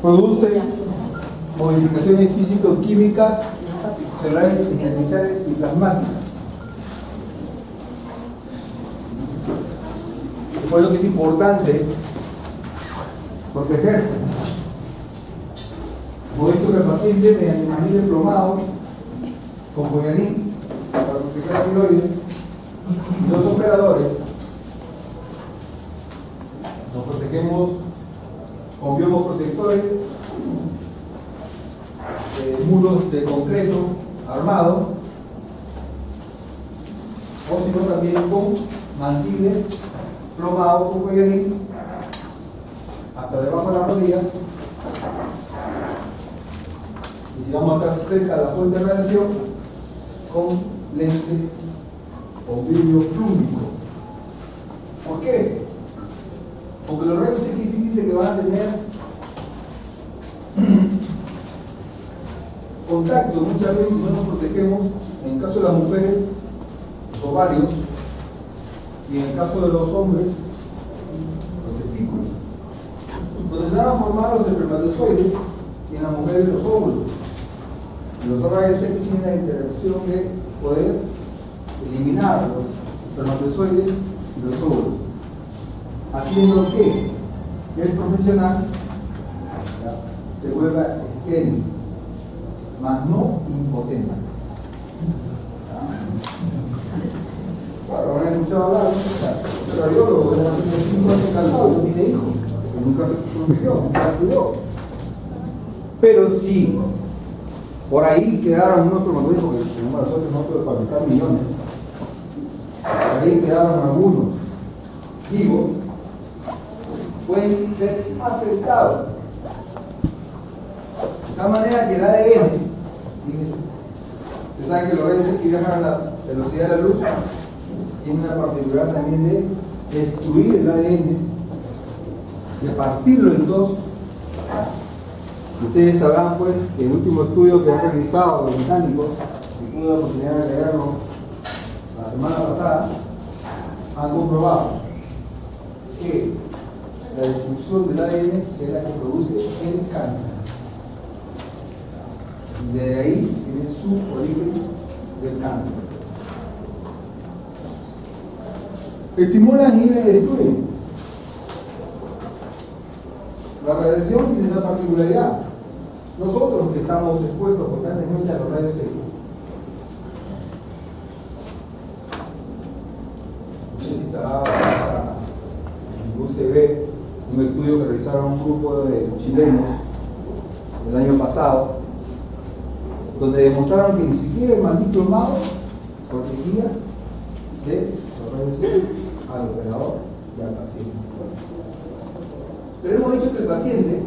Produce modificaciones físico-químicas, celulares, iniciales y plasmáticas. Por eso que es importante protegerse. Como visto que el paciente mediante manil emplomado con collanín para proteger la tiroides, y los operadores nos protegemos con biomos protectores, muros de concreto armado, o si no también con mantiles plomados con collarín hasta debajo de la rodilla. Y si vamos a estar cerca de la fuente de radiación, con lentes o vidrio plúmbico. ¿Por qué? Porque los rayos X dice que van a tener contacto muchas veces si no nos protegemos, en el caso de las mujeres, los ovarios, y en el caso de los hombres, los testículos, donde se van a formar los espermatozoides y en las mujeres los óvulos. Y los rayos X tienen la interacción de poder eliminar los espermatozoides y los óvulos, haciendo que el profesional se vuelva estéril, mas no impotente. Claro, habrán escuchado hablar, el radiólogo de 5 años casado, no tiene hijos, porque nunca se prometió, nunca cuidó. Pero sí, por ahí quedaron unos espermatozoides, porque tenemos la suerte nosotros de fabricar millones, por ahí quedaron algunos vivos, pueden ser afectados. De tal manera que el ADN, ustedes saben que los rayos X viajan a la velocidad de la luz, tiene una particularidad también de destruir el ADN, de partirlo en dos. Ustedes sabrán pues que el último estudio que han realizado los británicos, que tuve la oportunidad de leerlo la semana pasada, han comprobado que la destrucción del ADN es la que produce el cáncer. De ahí tiene su origen del cáncer. Estimulan y destruyen. La radiación tiene esa particularidad. Nosotros que estamos expuestos constantemente a los rayos X, no sé si estará en UCB, un estudio que realizaron un grupo de chilenos el año pasado, donde demostraron que ni siquiera el manil plomado protegía de los rayos X al operador y al paciente. Pero hemos dicho que el paciente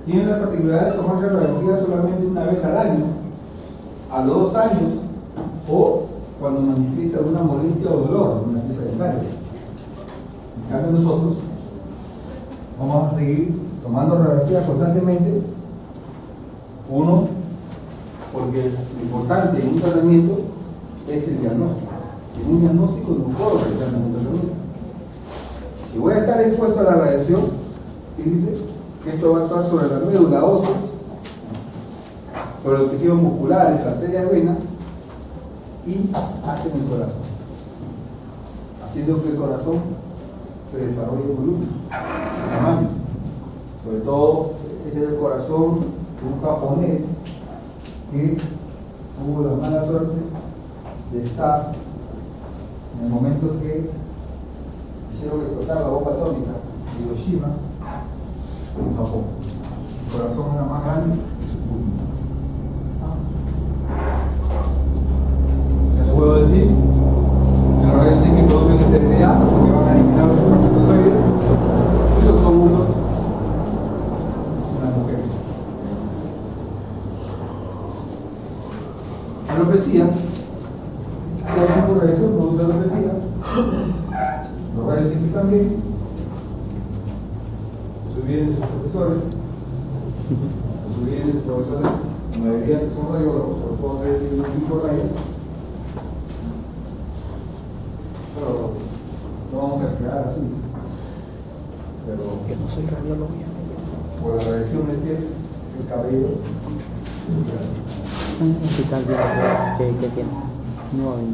tiene la particularidad de tomarse radiografía solamente una vez al año, a los 2 años, o cuando manifiesta alguna molestia o dolor en una pieza dentaria. En cambio nosotros vamos a seguir tomando radiografías constantemente. Uno, porque lo importante en un tratamiento es el diagnóstico. En un diagnóstico no puedo realizar un tratamiento. Si voy a estar expuesto a la radiación, fíjense que esto va a actuar sobre la médula ósea, sobre los tejidos musculares, arterias, venas y hasta en el corazón, haciendo que el corazón se desarrolle volumen, tamaño. Sobre todo, este es el corazón de un japonés que tuvo la mala suerte de estar en el momento que hicieron explotar la bomba atómica de Hiroshima en Japón. El corazón era más grande que su pulmón. Les puedo decir que los rayos X producen esterilidad porque van a eliminar los espermatozoides y los óvulos en las mujeres. Alopecia, todo tipo de radiación produce alopecia. Los rayos X también. olviden de sus profesores, no se olviden de sus profesores, la mayoría que son radiólogos, por favor, de un equipo de rayos. Pero no vamos a quedar así. Pero que no soy radiólogo ya. por la radiación de piel, el cabello. Un hospital que tiene. No hay.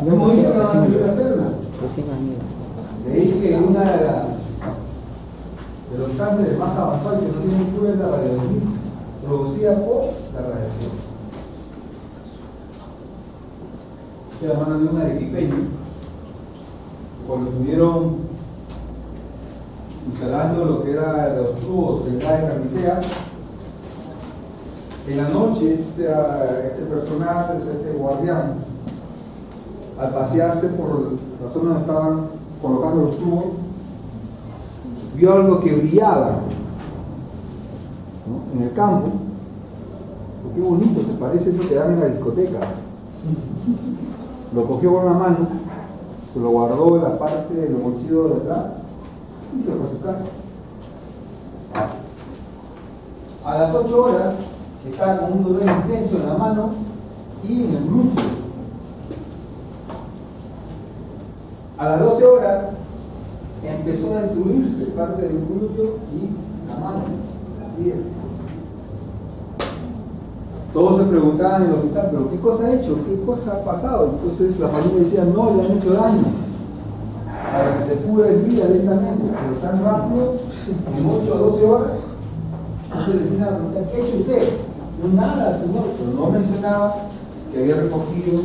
Yo me dije que no van a ir a hacerla. Recién han ido. Leí que una de los cánceres más avanzados que no tienen cura es la radiación producida por la radiación. Estoy hablando de un arequipeño, cuando estuvieron instalando lo que era los tubos de gas de camisea, en la noche este personaje, este guardián, al pasearse por la zona donde estaban colocando los tubos, vio algo que brillaba, ¿no?, en el campo. Qué bonito, se parece a eso que dan en las discotecas. Lo cogió con una mano, se lo guardó en la parte del bolsillo de atrás y se fue a su casa. A las 8 horas estaba con un dolor intenso en la mano y en el glúteo. A las 12 horas empezó a destruirse parte del glúteo y la mano, la piel. Todos se preguntaban en el hospital, ¿pero qué cosa ha hecho? ¿Qué cosa ha pasado? Entonces la familia decía, no, le han hecho daño. Para que se pudre el día lentamente, pero tan rápido, en 8 a 12 horas. Entonces le empiezan a preguntar, ¿qué ha hecho usted? No, nada, señor, pero no mencionaba que había recogido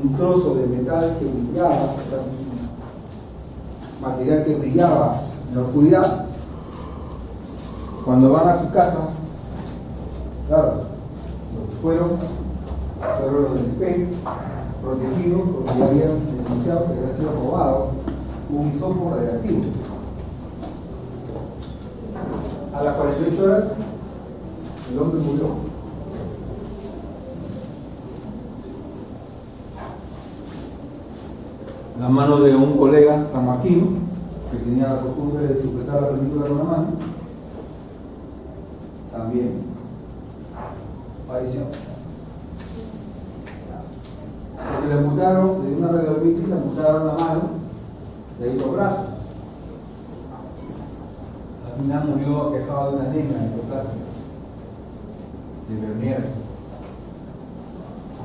un trozo de metal que brillaba, o sea, un material que brillaba en la oscuridad. Cuando van a su casa, claro, fueron los del espejo, protegidos porque ya habían denunciado que había sido robado un hisopo radiactivo. A las 48 horas, el hombre murió. La mano de un colega sanmarquino, que tenía la costumbre de sujetar la película con la mano, también falleció. Porque le amputaron, de una radiomitis, le amputaron la mano, de ahí los brazos. Al final murió aquejado de una anemia endoplásica, de Bernieres,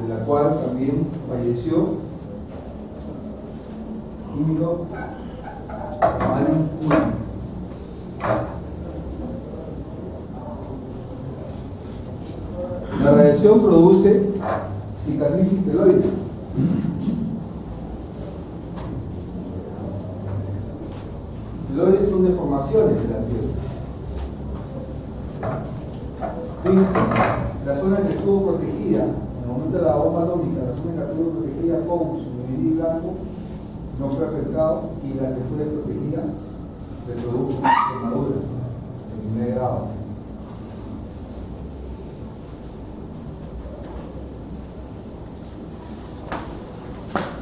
de la cual también falleció químico Marín Ullman. La radiación produce cicatrices queloides. Queloides son deformaciones de la piel. Fíjense, la zona que estuvo protegida en el momento de la bomba atómica, la zona que estuvo protegida con su vinil blanco, no fue afectado, y la que fue protegida le produjo quemadura de primer grado.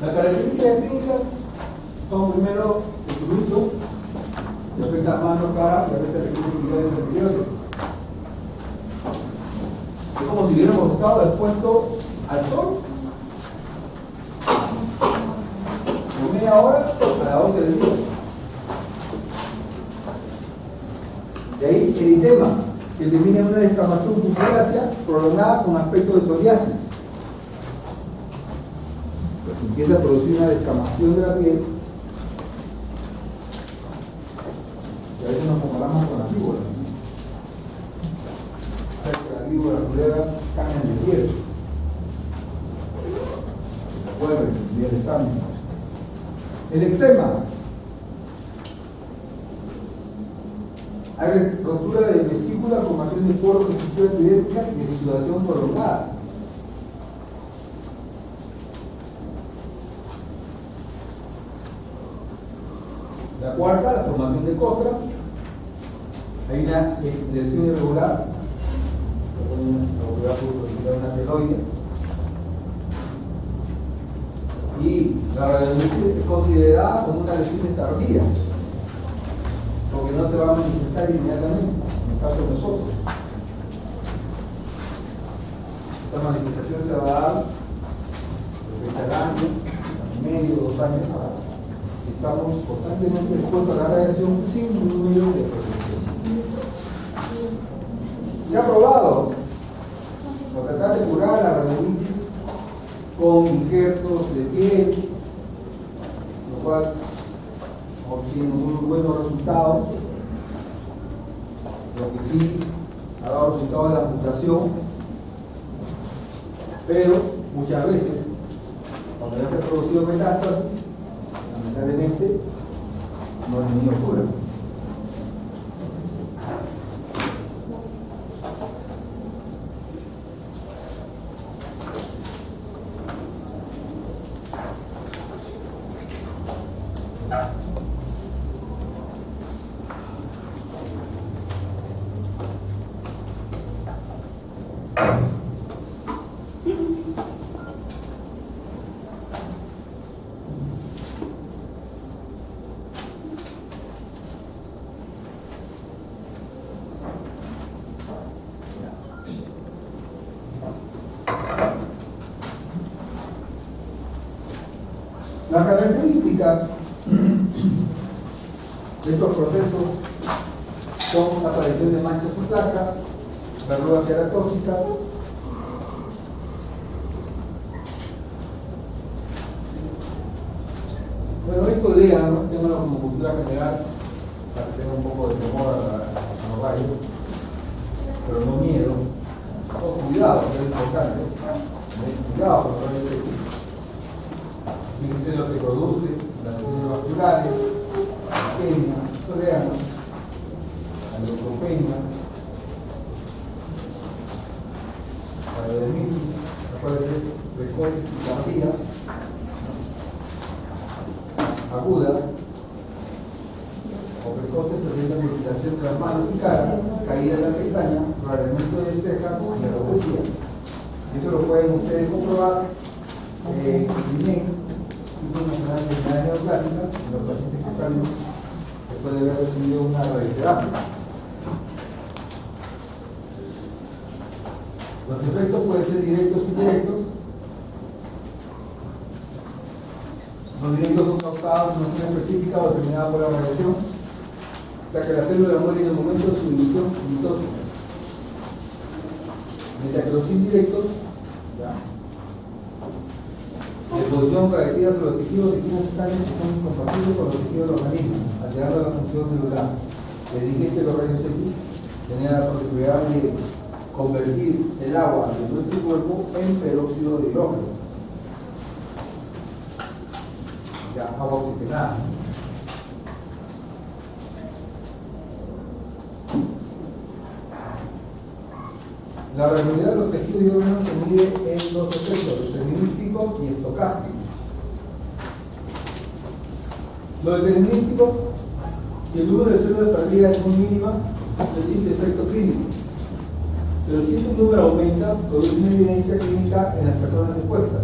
Las características clínicas son primero el glúteo, que afecta manos, cara y a veces extremidades anteriores. Es como si hubiéramos estado expuestos al sol por media hora a las 12 del día. De ahí el eritema, que termina en una descamación pupilácea prolongada con aspecto de psoriasis. Empieza a producir una descamación de la piel, y a veces nos comparamos con las víboras. O sea, que las víboras culeras cambian de piel. Recuerden, el examen. El eczema. Hay rotura de vesícula, formación de poros, infección epidémica y exudación prolongada. La cuarta, la formación de costras. Hay una lesión irregular, una queloide. Y la radiomitis es considerada como una lesión tardía. porque no se va a manifestar inmediatamente, en el caso de nosotros. Esta manifestación se va a dar desde el año, medio, 2 años. Estamos constantemente expuestos a la radiación sin número de protección. Se ha probado por tratar de curar la radiomielitis con injertos de piel, lo cual obtiene muy buenos resultados. Lo que sí ha dado resultados de la amputación, pero muchas veces, cuando ya se ha producido metástasis, lamentablemente no ha tenido cura. Las características de estos procesos son la aparición de manchas o placas, verrugas queratóxicas, bueno, esto lean, ¿no? Ténganlo como cultura general para que tengan un poco de temor a los rayos, pero no miedo. Oh, cuidado, que es importante. Cuidado con los rayos X. Fíjense lo que produce las lesiones vasculares, isquemia, psoriasis, la leucopenia, la dermitis, precoces y tardías, agudas o precoces presentan mutilación de las manos y cara, caída de la pestaña, raramiento de ceja y alopecia. Eso lo pueden ustedes comprobar en INEM, Instituto Nacional de Enfermedades Neoplásicas, en los pacientes que salen después de haber recibido una radioterapia. Los efectos pueden ser directos y indirectos. Los directos son causados por una zona específica o determinada por la radiación, o sea que la célula muere en el momento de su división mitótica. Mientras que los indirectos, de posición correctiva sobre los tejidos extraños que son incompatibles con los tejidos del organismo, alterando la función celular. Les dije que los rayos X tenían la posibilidad de convertir el agua de nuestro cuerpo en peróxido de hidrógeno, ya agua oxigenada. La realidad de los tejidos y órganos se mide en dos efectos, determinísticos y estocásticos. Lo determinístico, si el número de células perdidas es muy mínima, no existe efecto clínico. Pero si el número aumenta, produce una evidencia clínica en las personas expuestas.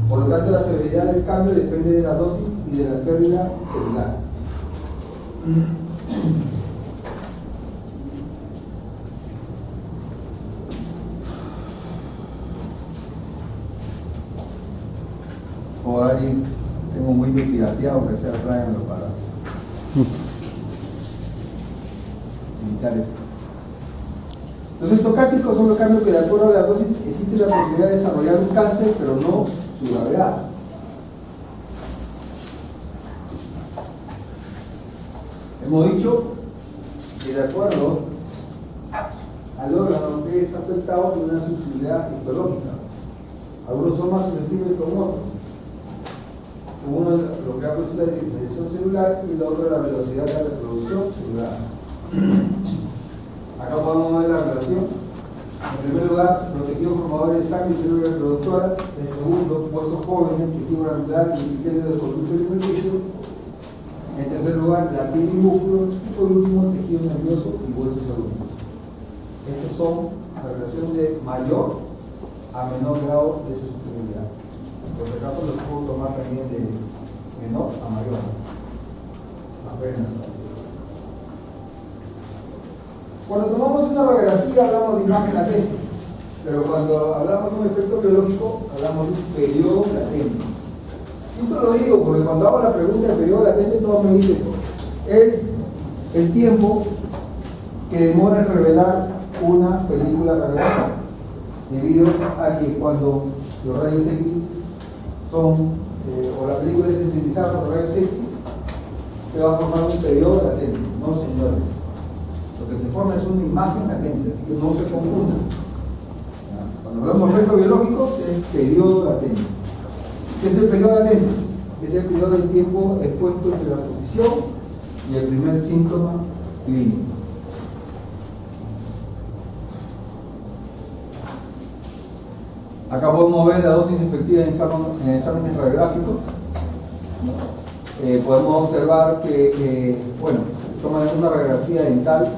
Por lo tanto, la severidad del cambio depende de la dosis y de la pérdida celular. O alguien tengo muy bien pirateado, que sea tráiganlo para evitar esto. Los estocásticos son los cambios que de acuerdo a la dosis existe la posibilidad de desarrollar un cáncer, pero no su gravedad. Hemos dicho que de acuerdo al órgano que es afectado tiene una sensibilidad histológica. Algunos son más susceptibles que otros. Uno es lo que ha producido la dirección celular y el otro es la velocidad de la reproducción celular. Acá podemos ver la relación. En primer lugar, los tejidos formadores de sangre y células reproductoras. En segundo, huesos jóvenes, tejido granular y epitelio de conducto alimenticio. En tercer lugar, la piel y músculos. Y por último, tejido nervioso y huesos adultos. Estos son la relación de mayor a menor grado de susceptibilidad. Por si acaso los puedo tomar también de menor a mayor. Apenas. Cuando tomamos una radiografía hablamos de imagen latente, pero cuando hablamos de un efecto biológico hablamos de un periodo latente. Y esto lo digo porque cuando hago la pregunta del periodo latente todos me dicen, es el tiempo que demora en revelar una película radiográfica, debido a que cuando los rayos X son, o la película es sensibilizada por los rayos X, se va a formar un periodo latente. No, señores, lo que se forma es una imagen latente, así que no se confundan. Cuando hablamos de efecto biológico es periodo latente. ¿Qué es el periodo latente? Es el periodo del tiempo expuesto entre la posición y el primer síntoma clínico. Acá podemos ver la dosis efectiva en exámenes radiográficos. Podemos observar que, bueno, toman una radiografía dental,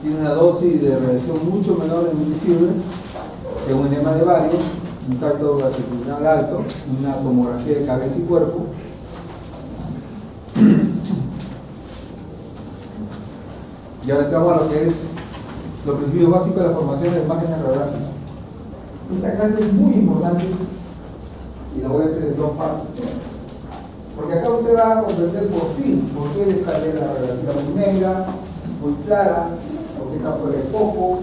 tiene una dosis de radiación mucho menor en milisievert que un enema de bario, un tacto latitudinal alto, una tomografía de cabeza y cuerpo. Y ahora entramos a lo que es los principios básicos de la formación de imágenes radiográficas. Esta clase es muy importante y la voy a hacer en dos partes, porque acá usted va a comprender por fin por qué le sale la radiografía muy negra, muy clara, por qué está fuera de foco,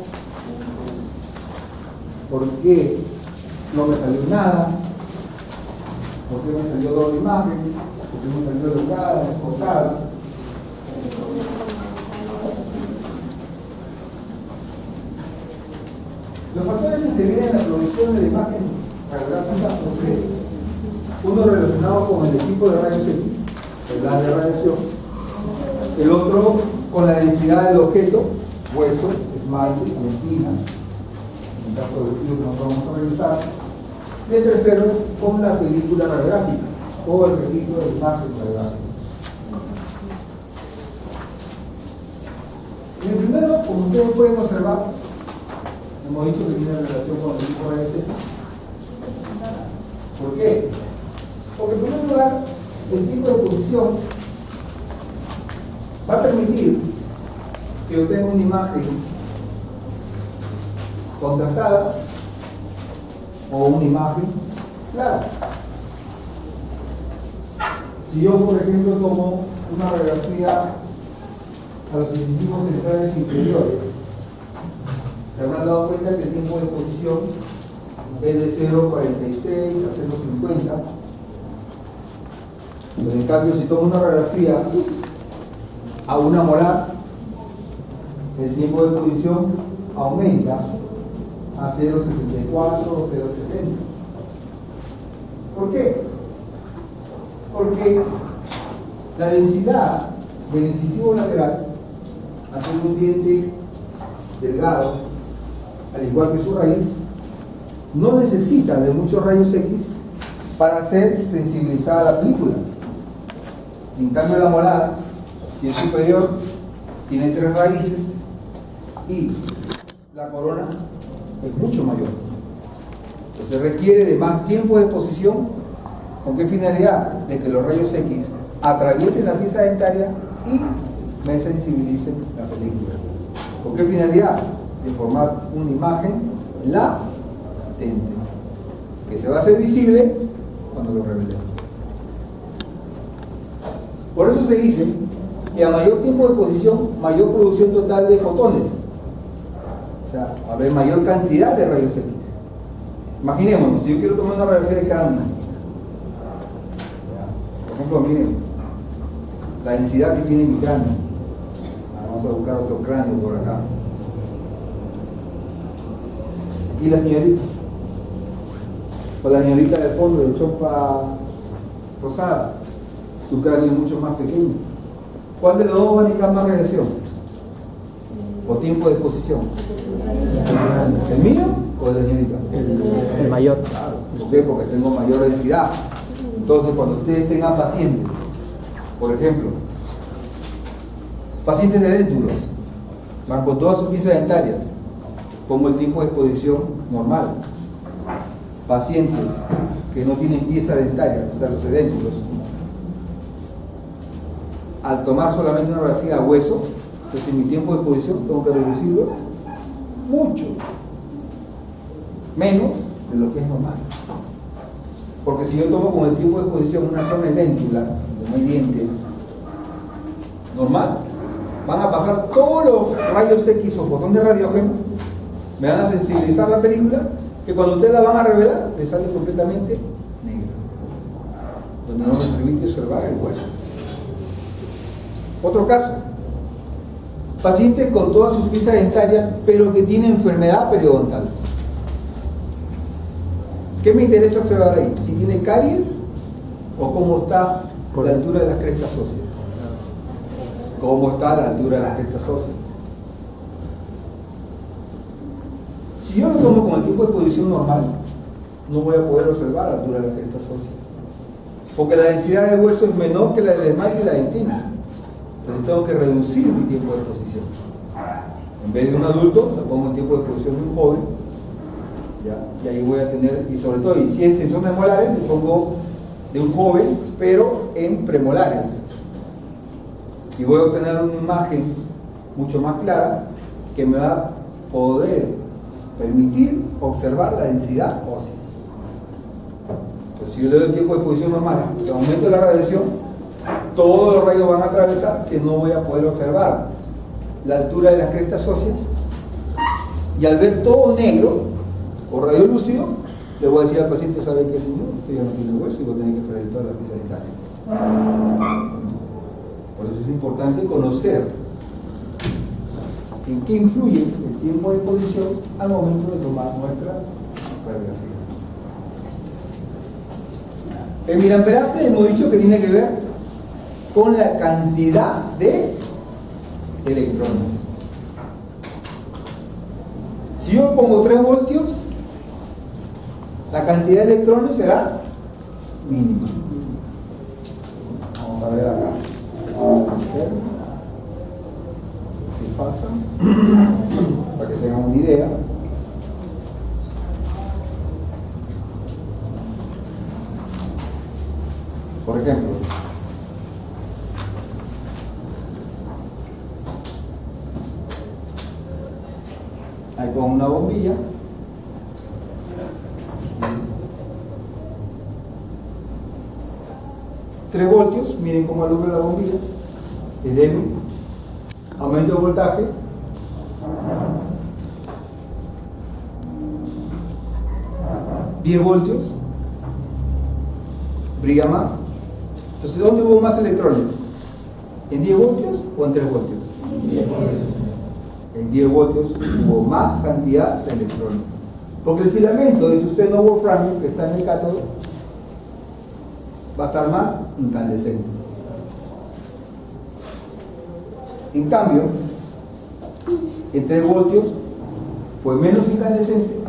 por qué no me salió nada, por qué me salió doble imagen, por qué me salió delgada, esposada. Los factores que intervienen en la producción de la imagen radiográfica son tres. Uno relacionado con el tipo de rayos X, el grado de radiación. El otro con la densidad del objeto, hueso, esmalte, lentina. En caso del estudio que nos vamos a realizar. Y el tercero con la película radiográfica o el registro de imagen radiográfica. En el primero, como ustedes pueden observar, hemos dicho que tiene relación con el tipo de rayos X. ¿Por qué? Porque en primer lugar, el tipo de exposición va a permitir que obtenga una imagen contrastada o una imagen clara. Si yo, por ejemplo, tomo una radiografía a los incisivos centrales inferiores, se habrán dado cuenta que el tiempo de exposición es de 0,46 a 0,50. Pero en cambio, si tomo una radiografía a una molar, el tiempo de exposición aumenta a 0,64 o 0,70. ¿Por qué? Porque la densidad del incisivo lateral, al ser un diente delgado, al igual que su raíz, no necesita de muchos rayos X para ser sensibilizada la película. En cambio, la molar, si es superior, tiene 3 raíces y la corona es mucho mayor. Entonces requiere de más tiempo de exposición. ¿Con qué finalidad? De que los rayos X atraviesen la pieza dentaria y me sensibilicen la película. ¿Con qué finalidad? De formar una imagen latente, que se va a hacer visible cuando lo revelemos. Por eso se dice que a mayor tiempo de exposición, mayor producción total de fotones. O sea, va a haber mayor cantidad de rayos X. Imaginémonos, si yo quiero tomar una radiografía de cráneo, por ejemplo, miren la densidad que tiene mi cráneo. Vamos a buscar otro cráneo por acá. Y la señorita, o la señorita de fondo de chopa rosada, su cráneo es mucho más pequeño. ¿Cuál de los dos va a necesitar más radiación? ¿O tiempo de exposición? ¿El mío o el de la señorita? El mayor. Claro. ¿Por qué? Porque tengo mayor densidad. Entonces, cuando ustedes tengan pacientes, por ejemplo, pacientes de déntulos, van con todas sus piezas dentarias, pongo el tiempo de exposición normal. Pacientes que no tienen pieza dentaria, o sea, los edéntulos, al tomar solamente una radiografía a hueso, Entonces mi tiempo de exposición tengo que reducirlo mucho, menos de lo que es normal. Porque si yo tomo con el tiempo de exposición una zona idéntica, donde no hay dientes, normal, van a pasar todos los rayos X o fotones radiógenos, me van a sensibilizar la película, que cuando ustedes la van a revelar, les sale completamente negra, donde no me permite observar el hueso. Otro caso, pacientes con todas sus piezas dentarias, pero que tienen enfermedad periodontal. ¿Qué me interesa observar ahí? Si tiene caries o cómo está la altura de las crestas óseas. ¿Cómo está la altura de las crestas óseas? Si yo lo tomo con el tipo de exposición normal, no voy a poder observar la altura de las crestas óseas, porque la densidad del hueso es menor que la del esmalte y la dentina. Entonces tengo que reducir mi tiempo de exposición. En vez de un adulto, le pongo el tiempo de exposición de un joven, ¿ya? Y ahí voy a tener, y sobre todo, y si es en zonas molares, le pongo de un joven, pero en premolares. Y voy a obtener una imagen mucho más clara que me va a poder permitir observar la densidad ósea. Entonces, si yo le doy el tiempo de exposición normal, si aumento la radiación, todos los rayos van a atravesar que no voy a poder observar la altura de las crestas óseas, y al ver todo negro o radiolúcido, le voy a decir al paciente: ¿sabe qué, señor? Usted ya no tiene hueso y va a tener que extraer todas las piezas dentales. Por eso es importante conocer en qué influye el tiempo de exposición al momento de tomar nuestra radiografía. El miliamperaje hemos dicho que tiene que ver con la cantidad de electrones. Si yo pongo 3 voltios, la cantidad de electrones será mínima. Vamos a ver acá. ¿Qué pasa? Para que tengan una idea. Por ejemplo, ahí con una bombilla, $3 voltios, miren cómo alumbra la bombilla, es débil, aumento de voltaje, $10 voltios, brilla más. Entonces, ¿dónde hubo más electrones? ¿En 10 voltios o en 3 voltios? 10. En 10 voltios hubo más cantidad de electrones, porque el filamento de tungsteno wolframio que está en el cátodo va a estar más incandescente. En cambio, en 3 voltios fue menos incandescente,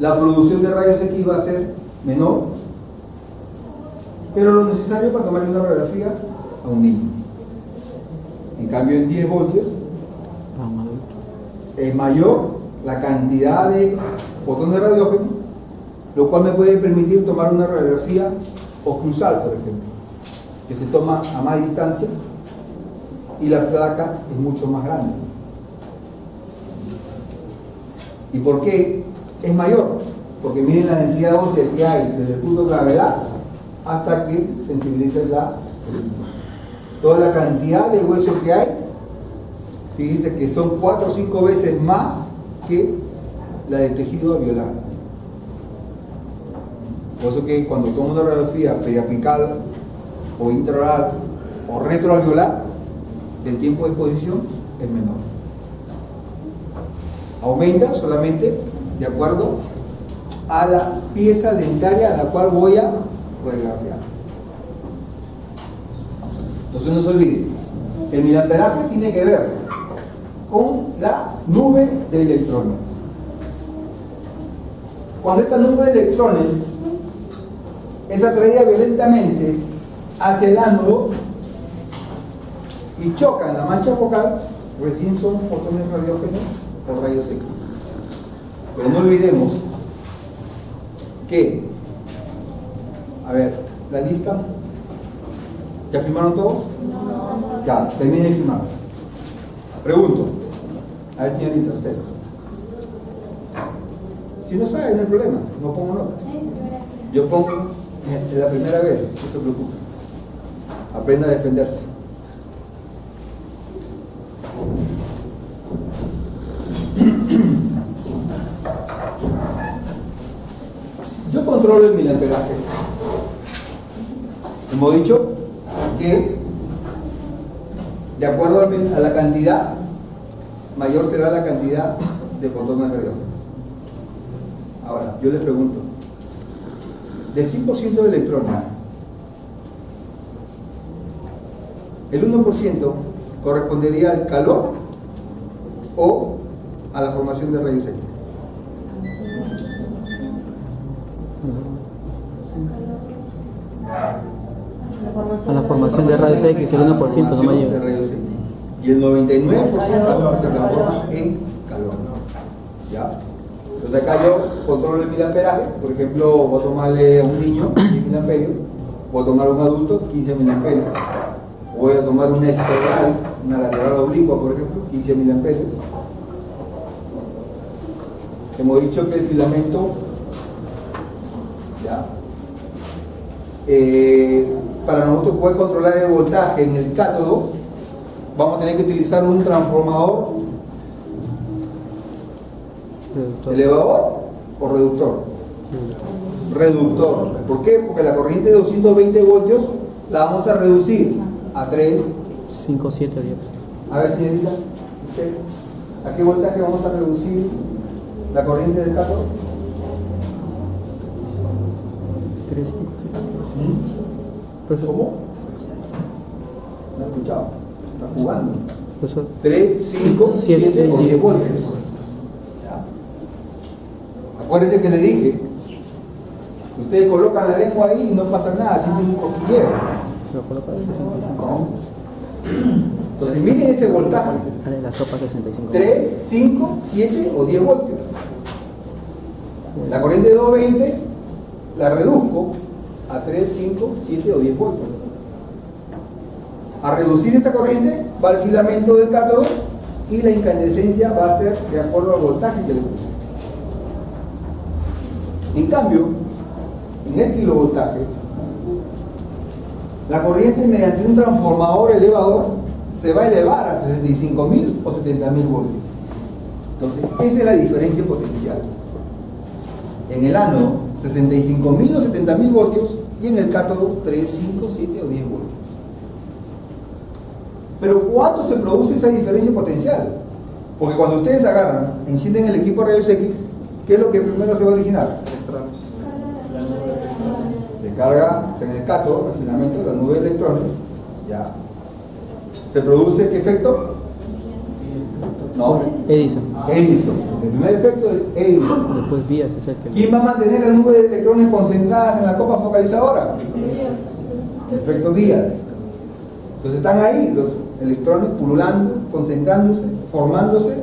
la producción de rayos X va a ser menor, pero lo necesario para tomar una radiografía a un niño. En cambio, en 10 voltios es mayor la cantidad de fotones de radiógeno, lo cual me puede permitir tomar una radiografía oclusal, por ejemplo, que se toma a más distancia y la placa es mucho más grande. ¿Y por qué es mayor? Porque miren la densidad ósea que hay desde el punto de gravedad hasta que sensibilice la película. Toda la cantidad de hueso que hay, fíjense que son 4 o 5 veces más que la de tejido alveolar. Por eso que cuando tomo una radiografía periapical o intraoral o retroalveolar, el tiempo de exposición es menor. Aumenta solamente de acuerdo a la pieza dentaria a la cual voy a radiografiar. Entonces no se olvide, el miliamperaje tiene que ver con la nube de electrones. Cuando esta nube de electrones es atraída violentamente hacia el ánodo y choca en la mancha focal, recién son fotones radiógenos o rayos X. Pero no olvidemos que, a ver, la lista, ¿ya firmaron todos? No. Ya, terminen de firmar. Pregunto. A ver, señorita, usted. Si no sabe, no hay problema, no pongo nota. Yo pongo, es la primera vez, no se preocupe. Aprenda a defenderse. Yo controlo el miliamperaje. Hemos dicho que de acuerdo a la cantidad, mayor será la cantidad de fotones radiofónicos. Ahora, yo les pregunto, del 100% de electrones, el 1% correspondería al calor o a la formación de rayos X. A la formación de rayos X, el 1% no me De llega. rayos X. Y el 99% se transforma en calor. ¿Ya? Entonces acá yo controlo el miliamperaje. Por ejemplo, voy a tomarle a un niño 10 miliamperios, voy a tomar a un adulto 15 miliamperios, voy a tomar una espiral, una lateral oblicua, por ejemplo, 15 miliamperios. Hemos dicho que el filamento, ¿ya? Para nosotros poder controlar el voltaje en el cátodo, vamos a tener que utilizar un transformador elevador o reductor. Reductor. ¿Por qué? Porque la corriente de 220 voltios la vamos a reducir a 3. 5, 7, 10. A ver, señorita, ¿usted a qué voltaje vamos a reducir la corriente del cátodo? 3, 5, 7. ¿Cómo? No he escuchado. Está jugando. Profesor, 3, 5, 7 o 10 voltios. ¿Ya? Acuérdense que le dije, ustedes colocan la lengua ahí y no pasa nada, sienten un cosquilleo. lo coloco a 65. Entonces miren ese voltaje. Vale, la sopa 65. 3, 5, 7 o 10 voltios. La corriente de 220 la reduzco a 3, 5, 7 o 10 voltios. A reducir esa corriente va el filamento del cátodo y la incandescencia va a ser de acuerdo al voltaje que le puse. En cambio, en el kilovoltaje, la corriente mediante un transformador elevador se va a elevar a 65.000 o 70.000 voltios. Entonces, esa es la diferencia potencial. En el ánodo, 65.000 o 70.000 voltios y en el cátodo, 3, 5, 7 o 10 voltios. Pero ¿cuándo se produce esa diferencia potencial? Porque cuando ustedes agarran, encienden el equipo de rayos X, ¿qué es lo que primero se va a originar? Descarga en el cátodo, el filamento, la nube de electrones. Ya. ¿Se produce qué efecto? No. Edison. Edison. El primer efecto es Edison. Después vías es el que. ¿Quién va a mantener la nube de electrones concentradas en la copa focalizadora? Efecto Vías. Entonces están ahí los electrones pululando, concentrándose, formándose,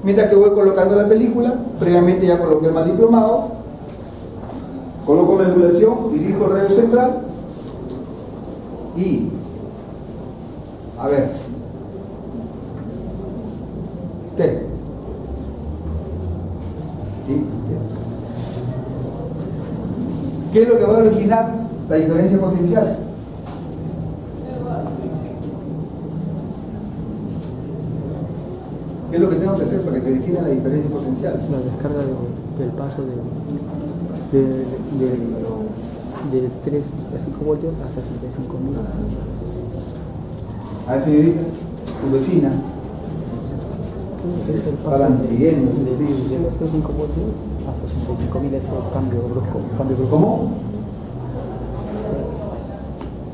mientras que voy colocando la película. Previamente ya coloqué el mal diplomado, coloco la angulación, dirijo el radio central y, a ver, T. ¿Sí? ¿Qué es lo que va a originar la diferencia potencial? ¿Qué es lo que tengo que hacer para que se origine la diferencia potencial? La descarga del paso de 3 a 5 voltios a 65.000. A ver, señorita, su vecina, para siguiendo, de 3 a 5 voltios a 65.000 es el cambio brusco. ¿Cómo?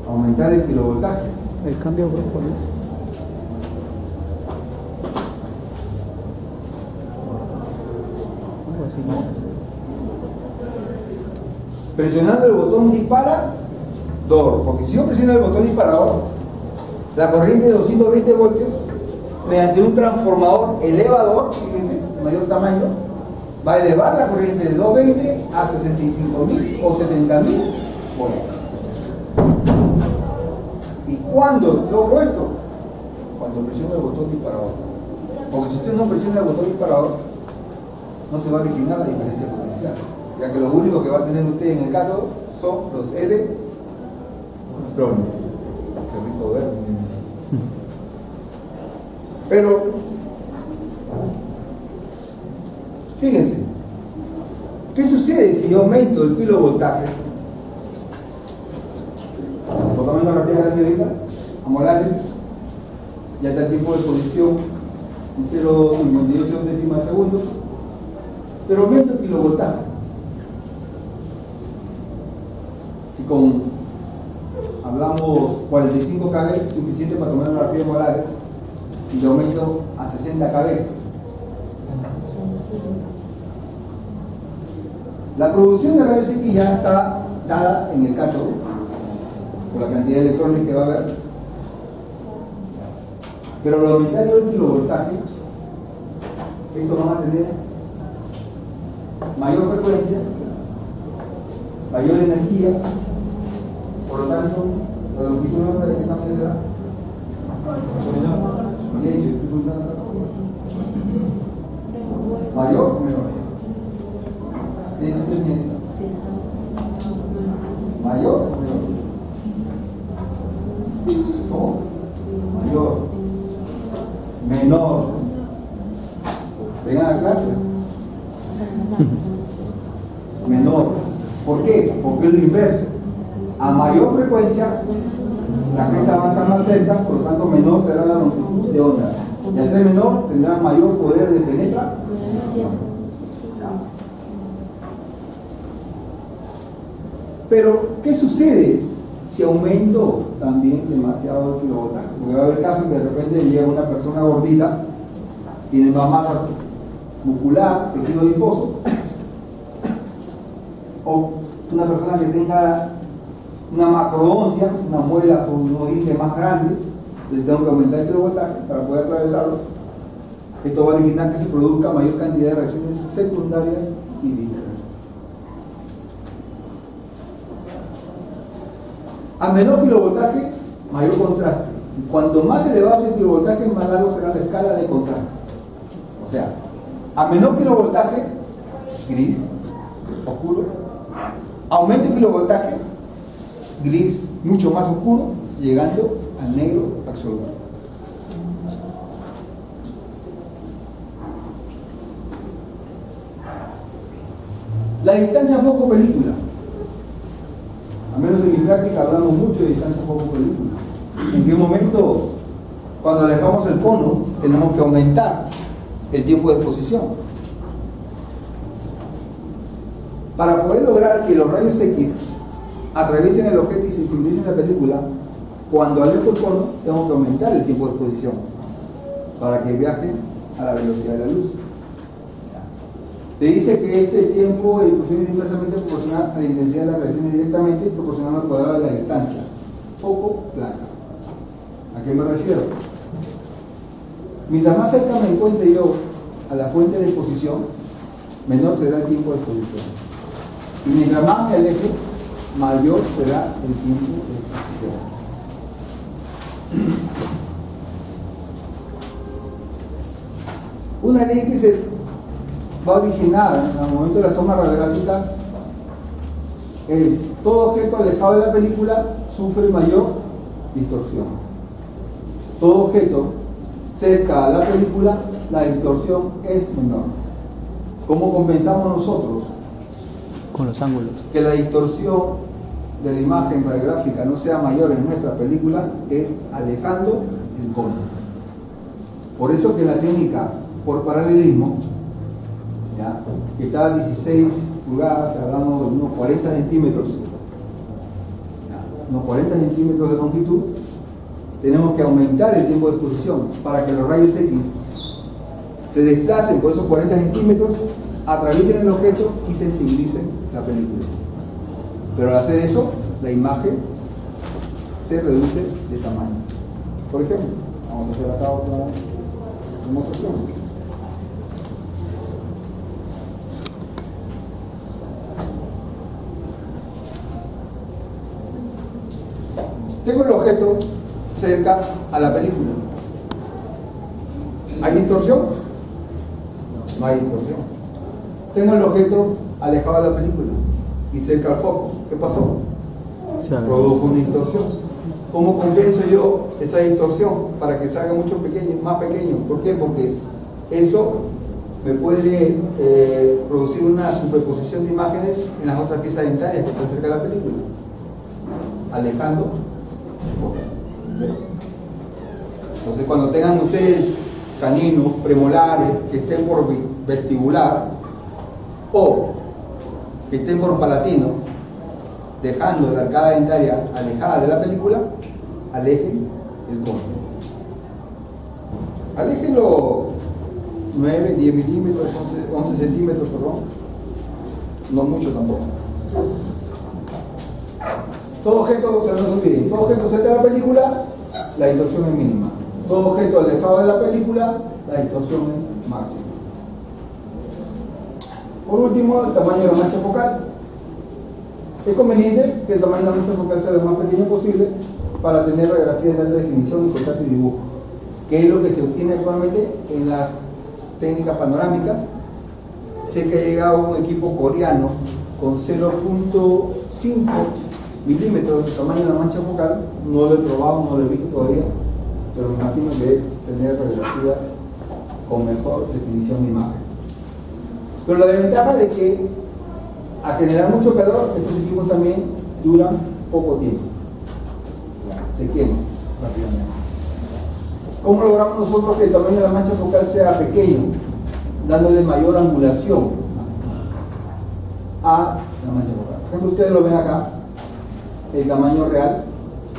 Aumentar el kilovoltaje. El cambio brusco no es. Algo así, ¿no? Presionando el botón disparador, porque si yo presiono el botón disparador, la corriente de 220 voltios, mediante un transformador elevador, fíjense, de mayor tamaño, va a elevar la corriente de 220 a 65.000 o 70.000 voltios. ¿Y cuándo logro esto? Cuando cuando presiona el botón disparador. Porque si usted no presiona el botón disparador, no se va a originar la diferencia potencial, ya que lo único que va a tener usted en el cátodo son los electrones. Qué rico ver. Pero, fíjense, ¿qué sucede si yo aumento el kilovoltaje? Por lo menos la pega de ahorita, a molares, ya está el tiempo de exposición en 0,58 décimas de segundo, pero aumento el kilovoltaje. Si con, hablamos 45 kV, suficiente para tomar una rapidez de molares, y lo aumento a 60 kV. La producción de rayos X ya está dada en el cátodo por la cantidad de electrones que va a haber, pero al aumentar el kilovoltaje, estos van a tener mayor frecuencia, mayor energía, por lo tanto, la reducción de qué tamaño será. Mayor o menor. Mayor o menor. ¿Cómo? Mayor. Menor. Vengan a clase. Menor. ¿Por qué? Porque es lo inverso. A mayor frecuencia, la cresta va a estar más cerca, por lo tanto menor será la longitud de onda. Y al ser menor tendrá mayor poder de penetración. Pero, ¿qué sucede si aumento también demasiado el kilovoltaje? Porque va a haber casos que de repente llega una persona gordita, tiene más masa muscular, tejido adiposo, o una persona que tenga una macrodoncia, una muela o un índice más grande, les tengo que aumentar el kilovoltaje para poder atravesarlo. Esto va a originar que se produzca mayor cantidad de reacciones secundarias y discretas. A menor kilovoltaje, mayor contraste. Cuanto más elevado sea el kilovoltaje, más largo será la escala de contraste. O sea, a menor kilovoltaje, gris, oscuro. Aumento de kilovoltaje, gris mucho más oscuro, llegando al negro absoluto. La distancia foco-película. A menos en mi práctica hablamos mucho de distancia foco-película. ¿En qué momento, cuando alejamos el cono, tenemos que aumentar el tiempo de exposición? Para poder lograr que los rayos X atraviesen el objeto y sensibilicen la película, cuando alejo el cono, tengo que aumentar el tiempo de exposición para que viaje a la velocidad de la luz. Se dice que este tiempo de exposición es inversamente proporcional a la intensidad de las reacciones directamente y proporcional al cuadrado de la distancia. Foco plano. ¿A qué me refiero? Mientras más cerca me encuentre yo a la fuente de exposición, menor será el tiempo de exposición. Y mientras más me aleje, mayor será el tiempo de exposición. Una ley que se va a originar al momento de la toma radiográfica es: todo objeto alejado de la película sufre mayor distorsión. Todo objeto cerca a la película, la distorsión es menor. ¿Cómo compensamos nosotros? Con los ángulos. Que la distorsión de la imagen radiográfica no sea mayor en nuestra película, es alejando el cono. Por eso que la técnica por paralelismo, ¿ya?, que está a 16 pulgadas, hablamos de unos 40 centímetros, ¿ya?, unos 40 centímetros de longitud, tenemos que aumentar el tiempo de exposición para que los rayos X se desplacen por esos 40 centímetros, atraviesen el objeto y sensibilicen la película. Pero al hacer eso, la imagen se reduce de tamaño. Por ejemplo, vamos a hacer acá otra demostración. Tengo el objeto cerca a la película. ¿Hay distorsión? No hay distorsión. Tengo el objeto alejado de la película y cerca al foco. ¿Qué pasó? Produjo una distorsión. ¿Cómo compenso yo esa distorsión para que salga mucho pequeño, más pequeño? ¿Por qué? Porque eso me puede producir una superposición de imágenes en las otras piezas dentarias que están cerca de la película, alejando el foco. Entonces, cuando tengan ustedes caninos, premolares que estén por vestibular o que estén por palatino, dejando la arcada dentaria alejada de la película, alejen el cono. Aléjenlo 9, 10 milímetros, 11 centímetros, perdón. No mucho tampoco. Todo objeto, se nos olviden, todo objeto cerca de la película, la distorsión es mínima. Todo objeto alejado de la película, la distorsión es máxima. Por último, el tamaño de la mancha focal. Es conveniente que el tamaño de la mancha focal sea lo más pequeño posible para tener radiografías de alta definición, contraste y dibujo, que es lo que se obtiene actualmente en las técnicas panorámicas. Sé que ha llegado un equipo coreano con 0.5 milímetros de tamaño de la mancha focal. No lo he probado, no lo he visto todavía, pero me imagino que debe tener radiografías con mejor definición de imagen. Pero la desventaja de que a generar mucho calor, estos equipos también duran poco tiempo, se queman rápidamente. ¿Cómo logramos nosotros que el tamaño de la mancha focal sea pequeño, dándole mayor angulación a la mancha focal? Por ejemplo, ustedes lo ven acá, el tamaño real,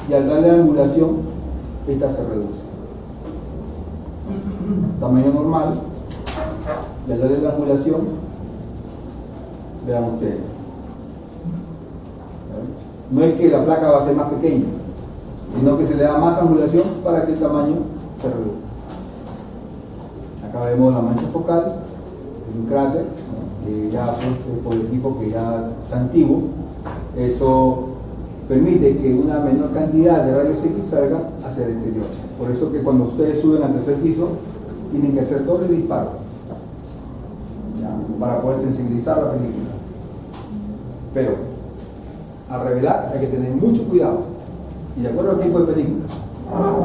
y al darle angulación, esta se reduce. Tamaño normal, y al darle la angulación, vean ustedes. No es que la placa va a ser más pequeña, sino que se le da más angulación para que el tamaño se reduzca. Acá vemos la mancha focal, un cráter, ¿no? Que ya pues, por el equipo que ya es antiguo. Eso permite que una menor cantidad de rayos X salga hacia el exterior. Por eso que cuando ustedes suben al tercer piso, tienen que hacer doble disparo, ¿ya? Para poder sensibilizar la película. Pero al revelar hay que tener mucho cuidado y de acuerdo al tipo de película,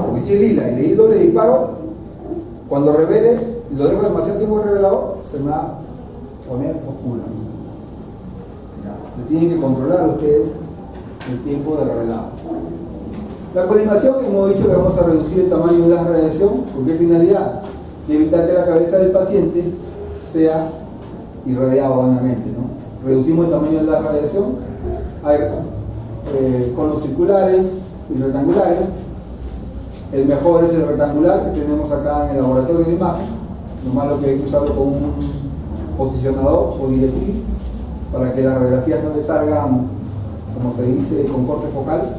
porque si es lila y le di doble disparo, cuando revele y lo dejo demasiado tiempo revelado, se me va a poner oscura. Le tienen que controlar ustedes el tiempo de revelado. La colimación, hemos dicho que vamos a reducir el tamaño de la radiación. ¿Con qué finalidad? De evitar que la cabeza del paciente sea irradiada vanamente, ¿no? Reducimos el tamaño de la radiación. Hay conos circulares y rectangulares. El mejor es el rectangular que tenemos acá en el laboratorio de imagen. Lo malo que hay que usarlo con un posicionador o directriz para que las radiografías no le salgan, como se dice, con corte focal.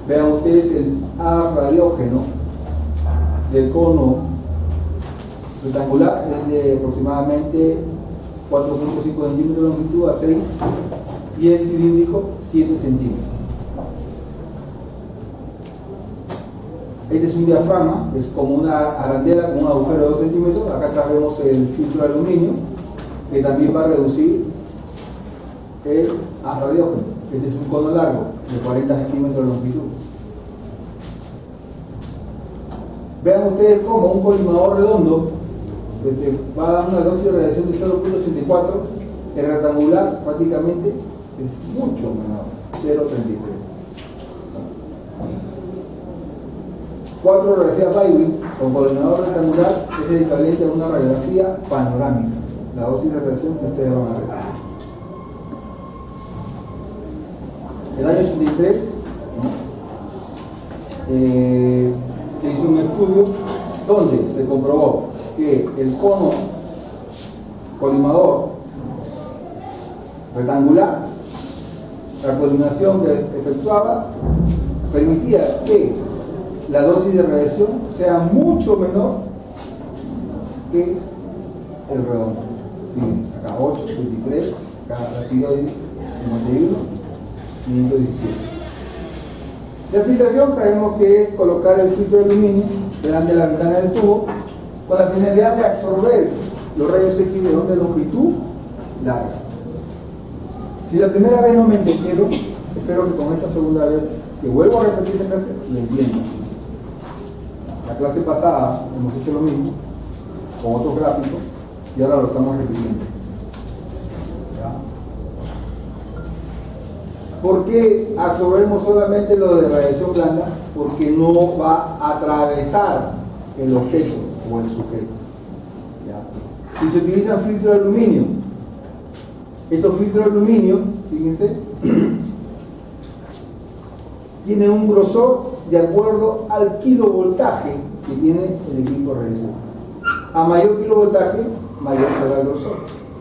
Vean ustedes el A radiógeno del cono rectangular, es de aproximadamente 4.5 centímetros de longitud a 6, y el cilíndrico 7 centímetros. Este es un diafragma, es como una arandela con un agujero de 2 centímetros. Acá atrás vemos el filtro de aluminio, que también va a reducir el A radiógeno. Este es un cono largo de 40 centímetros de longitud. Vean ustedes cómo un colimador redondo que te va a dar una dosis de radiación de 0.84, el rectangular prácticamente es mucho menor, 0.33. 4 radiografías Bywin con colimador rectangular es el equivalente a una radiografía panorámica, la dosis de radiación que ustedes van a recibir. En el año 83 se hizo un estudio donde se comprobó que el cono colimador rectangular, la colimación que efectuaba permitía que la dosis de radiación sea mucho menor que el redondo. Fíjense, acá 8, 23, acá la tiroides 51, 517. La filtración sabemos que es colocar el filtro de aluminio delante de la ventana del tubo con la finalidad de absorber los rayos X de onda de longitud larga. Si la primera vez no me entendieron, espero que con esta segunda vez que vuelvo a repetir esta clase, lo entiendan. La clase pasada hemos hecho lo mismo, con otros gráficos, y ahora lo estamos repitiendo. ¿Ya? ¿Por qué absorbemos solamente lo de radiación blanda? Porque no va a atravesar el objeto o el sujeto. ¿Ya? Y se utilizan filtros de aluminio. Estos filtros de aluminio, fíjense, tienen un grosor de acuerdo al kilovoltaje que tiene el equipo radiación. A mayor kilovoltaje, mayor será el grosor.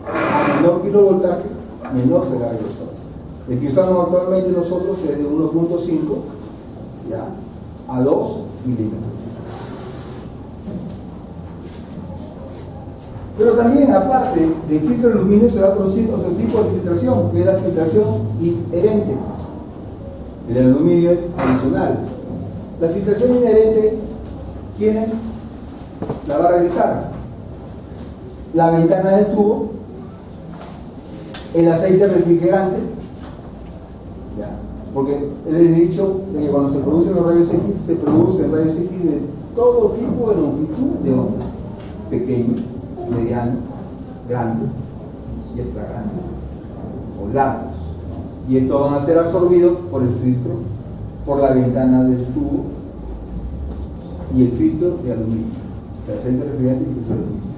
A menor kilovoltaje, menor será el grosor. El que usamos actualmente nosotros es de 1.5 a 2 milímetros. Pero también, aparte del filtro de aluminio, se va a producir otro tipo de filtración, que es la filtración inherente. El aluminio es adicional. La filtración inherente, ¿quién la va a realizar? La ventana del tubo, el aceite refrigerante, ¿ya? Porque les he dicho que cuando se producen los rayos X, se producen rayos X de todo tipo de longitud de onda, pequeño, mediano, grande y extra grande, o largos. Y estos van a ser absorbidos por el filtro, por la ventana del tubo y el filtro de aluminio. O sea, aceite refrigerante y filtro de aluminio.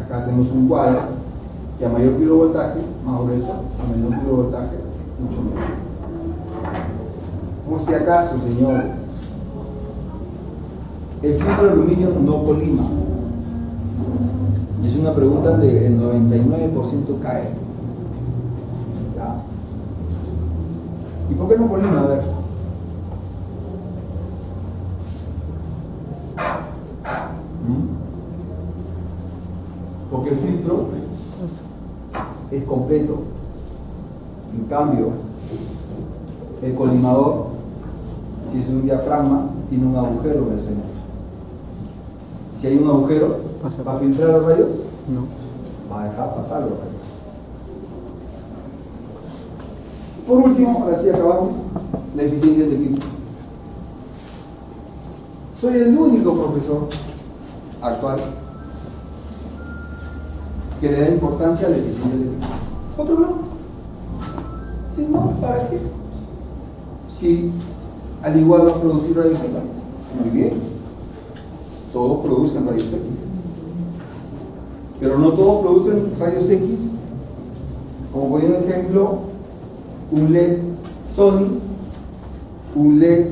Acá tenemos un cuadro que a mayor kilovoltaje, más grueso, a menor kilovoltaje, mucho menor. Por si acaso, señores, el filtro de aluminio no colima. Y es una pregunta de el 99% cae. ¿Ya? ¿Y por qué no colima? A ver. Porque el filtro es completo. En cambio, el colimador, si es un diafragma, tiene un agujero en el centro. Si hay un agujero, ¿va a filtrar los rayos? No. Va a dejar pasar los rayos. Por último, ahora sí acabamos, la eficiencia del equipo. Soy el único profesor actual que le da importancia a la eficiencia del equipo. ¿Otro no? Si no, ¿para qué? Si al igual va a producir rayos X, muy bien, todos producen rayos X, pero no todos producen rayos X, como poniendo ejemplo, un LED Sony, un LED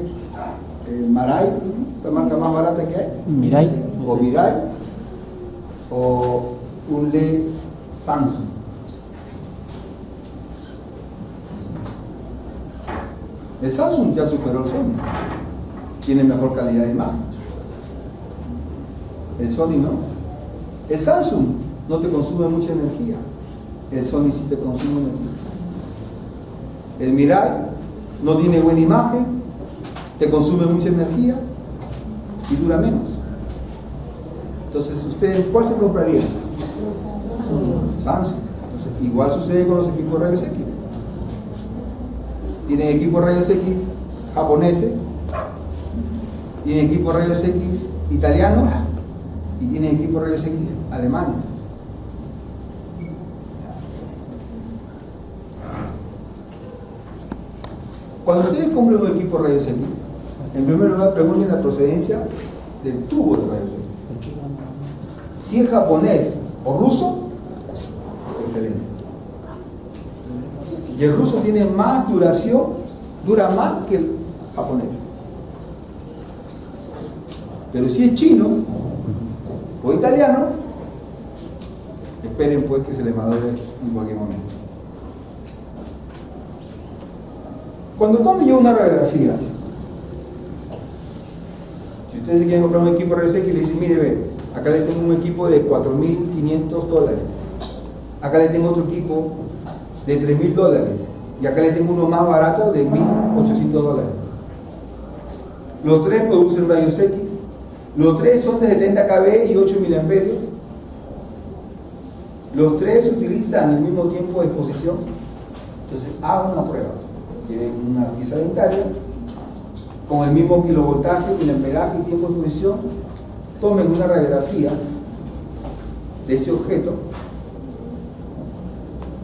Mirai, la marca más barata que hay, Mirai, o Mirai, o un LED Samsung. El Samsung ya superó el Sony, tiene mejor calidad de imagen. El Sony no. El Samsung no te consume mucha energía, el Sony sí te consume energía. El Mirai no tiene buena imagen, te consume mucha energía y dura menos. Entonces, ¿ustedes cuál se comprarían? Samsung. Entonces, igual sucede con los equipos rayos X. Tienen equipos rayos X japoneses, tienen equipos rayos X italianos y tienen equipos rayos X alemanes. Cuando ustedes compren un equipo rayos X, en primer lugar pregunten la procedencia del tubo de rayos X. Si es japonés o ruso, excelente. Y el ruso tiene más duración, dura más que el japonés. Pero si es chino o italiano, esperen pues que se les madure en cualquier momento. Cuando tome yo una radiografía, si ustedes se quieren comprar un equipo rayos X, le dicen, mire, ve, acá le tengo un equipo de $4.500, acá le tengo otro equipo de $3.000 y acá le tengo uno más barato de $1.800. Los tres producen rayos X Los tres son de 70 kV y 8 miliamperios. Los tres utilizan el mismo tiempo de exposición. Entonces, hagan una prueba. Lleven una pieza dentaria con el mismo kilovoltaje, miliamperaje y tiempo de exposición. Tomen una radiografía de ese objeto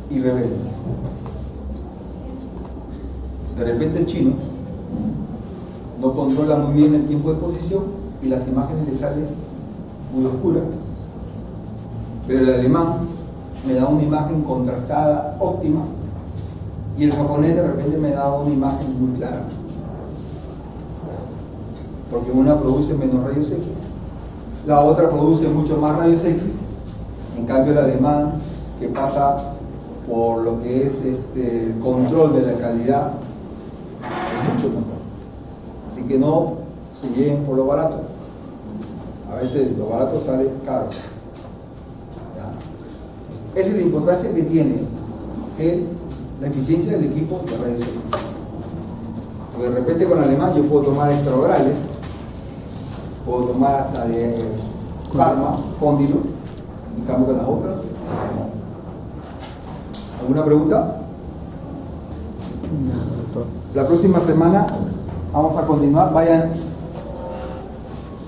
y revelen. De repente el chino no controla muy bien el tiempo de exposición y las imágenes le salen muy oscuras, pero el alemán me da una imagen contrastada, óptima, y el japonés de repente me da una imagen muy clara, porque una produce menos rayos X, la otra produce mucho más rayos X. En cambio el alemán, que pasa por lo que es el control de la calidad, es mucho mejor. Así que no se lleguen por lo barato. A veces lo barato sale caro. ¿Ya? Esa es la importancia que tiene la eficiencia del equipo de rayos X. Porque de repente con alemán yo puedo tomar extraorales, puedo tomar hasta de Parma, cóndilo, en cambio con las otras no. ¿Alguna pregunta? No, doctor. La próxima semana vamos a continuar. Vayan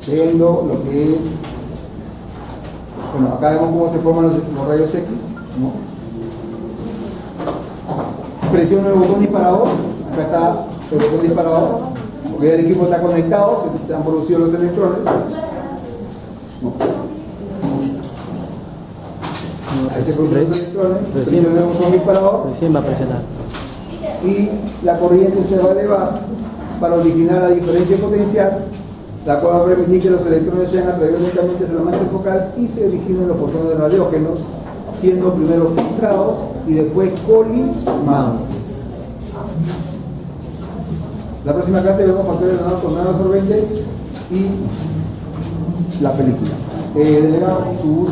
viendo lo que es. Bueno, acá vemos cómo se forman los rayos X, ¿no? Presiono el botón disparador. Acá está el botón disparador. Porque ya el equipo está conectado, se han producido los electrones. Ahí se producen los electrones. Presiono el botón disparador. Recién va a presionar. Y la corriente se va a elevar para originar la diferencia potencial, la cual va a permitir que los electrones sean atraídos únicamente hacia la mancha focal y se originen los fotones radiógenos, siendo primero filtrados y después colimados. La próxima clase vemos factores con nanoabsorbentes y la película. Delegado, tu uso